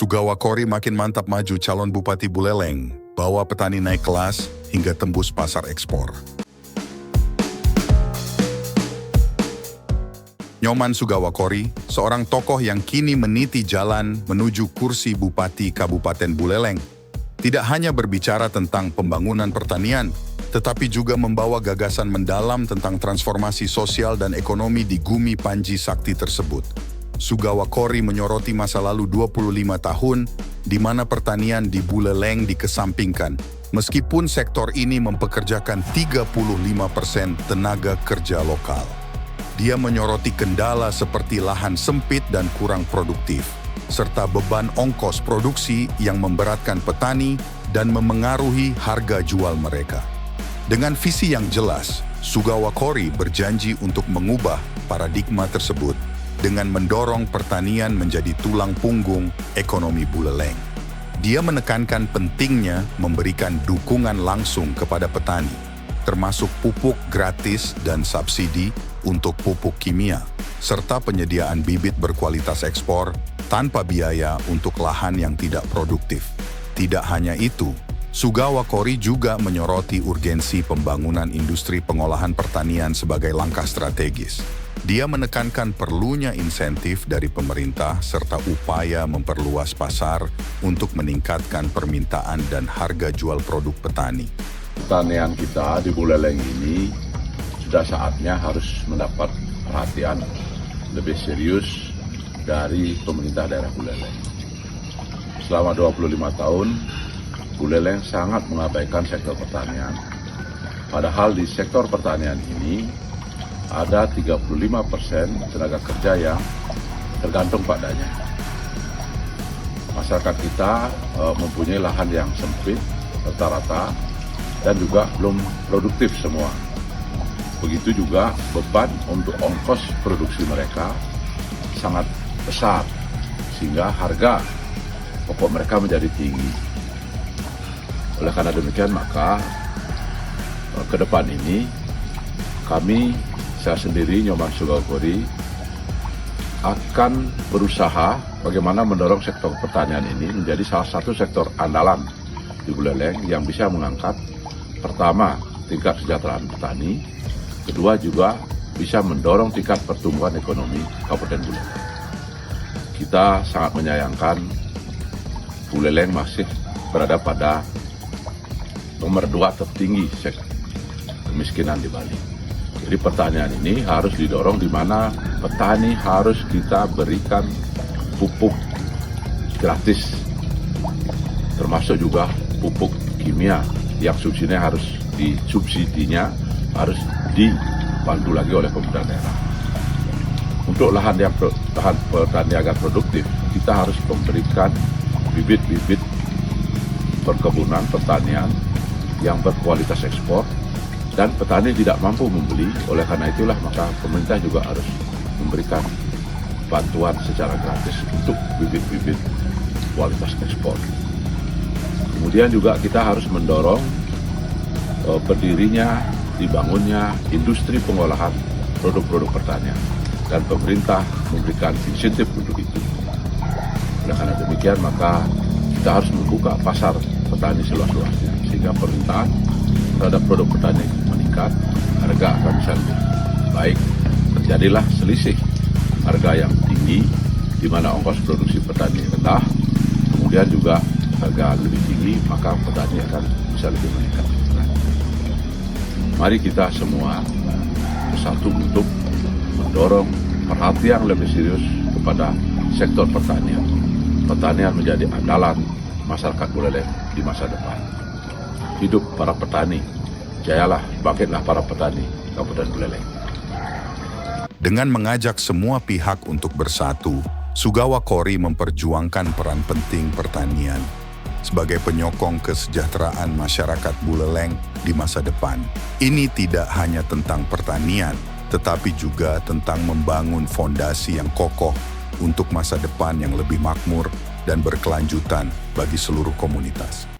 Sugawa Kori makin mantap maju calon Bupati Buleleng, bawa petani naik kelas hingga tembus pasar ekspor. Nyoman Sugawa Kori, seorang tokoh yang kini meniti jalan menuju kursi Bupati Kabupaten Buleleng, tidak hanya berbicara tentang pembangunan pertanian, tetapi juga membawa gagasan mendalam tentang transformasi sosial dan ekonomi di Gumi Panji Sakti tersebut. Sugawa Kori menyoroti masa lalu 25 tahun di mana pertanian di Buleleng dikesampingkan, meskipun sektor ini mempekerjakan 35% tenaga kerja lokal. Dia menyoroti kendala seperti lahan sempit dan kurang produktif, serta beban ongkos produksi yang memberatkan petani dan memengaruhi harga jual mereka. Dengan visi yang jelas, Sugawa Kori berjanji untuk mengubah paradigma tersebut dengan mendorong pertanian menjadi tulang punggung ekonomi Buleleng. Dia menekankan pentingnya memberikan dukungan langsung kepada petani, termasuk pupuk gratis dan subsidi untuk pupuk kimia, serta penyediaan bibit berkualitas ekspor tanpa biaya untuk lahan yang tidak produktif. Tidak hanya itu, Sugawa Kori juga menyoroti urgensi pembangunan industri pengolahan pertanian sebagai langkah strategis. Dia menekankan perlunya insentif dari pemerintah serta upaya memperluas pasar untuk meningkatkan permintaan dan harga jual produk petani. Pertanian kita di Buleleng ini sudah saatnya harus mendapat perhatian lebih serius dari pemerintah daerah Buleleng. Selama 25 tahun, Buleleng sangat mengabaikan sektor pertanian. Padahal di sektor pertanian ini ada 35% tenaga kerja yang tergantung padanya. Masyarakat kita mempunyai lahan yang sempit rata-rata dan juga belum produktif semua. Begitu juga beban untuk ongkos produksi mereka sangat besar, sehingga harga pokok mereka menjadi tinggi. Oleh karena demikian, maka ke depan ini saya sendiri, Nyoman Sugawa Kori, akan berusaha bagaimana mendorong sektor pertanian ini menjadi salah satu sektor andalan di Buleleng yang bisa mengangkat, pertama, tingkat kesejahteraan petani, kedua juga bisa mendorong tingkat pertumbuhan ekonomi Kabupaten Buleleng. Kita sangat menyayangkan Buleleng masih berada pada nomor 2 tertinggi kemiskinan di Bali. Jadi pertanian ini harus didorong di mana petani harus kita berikan pupuk gratis, termasuk juga pupuk kimia yang subsidinya harus dipandu lagi oleh pemerintah daerah. Untuk lahan petani agar produktif, kita harus memberikan bibit-bibit perkebunan pertanian yang berkualitas ekspor, dan petani tidak mampu membeli. Oleh karena itulah maka pemerintah juga harus memberikan bantuan secara gratis untuk bibit-bibit kualitas ekspor. Kemudian juga kita harus mendorong berdirinya, dibangunnya industri pengolahan produk-produk pertanian, dan pemerintah memberikan insentif untuk itu. Oleh karena demikian maka kita harus membuka pasar petani seluas-luasnya, sehingga permintaan terhadap produk petani meningkat, harga akan bisa lebih baik. Terjadilah selisih harga yang tinggi, di mana ongkos produksi petani rendah, kemudian juga harga lebih tinggi, maka petani akan bisa lebih meningkat. Mari kita semua bersatu untuk mendorong perhatian lebih serius kepada sektor pertanian. Pertanian menjadi andalan masyarakat Buleleng di masa depan. Hidup para petani, jayalah, bangkitlah para petani Kabupaten Buleleng. Dengan mengajak semua pihak untuk bersatu, Sugawa Kori memperjuangkan peran penting pertanian sebagai penyokong kesejahteraan masyarakat Buleleng di masa depan. Ini tidak hanya tentang pertanian, tetapi juga tentang membangun fondasi yang kokoh untuk masa depan yang lebih makmur dan berkelanjutan bagi seluruh komunitas.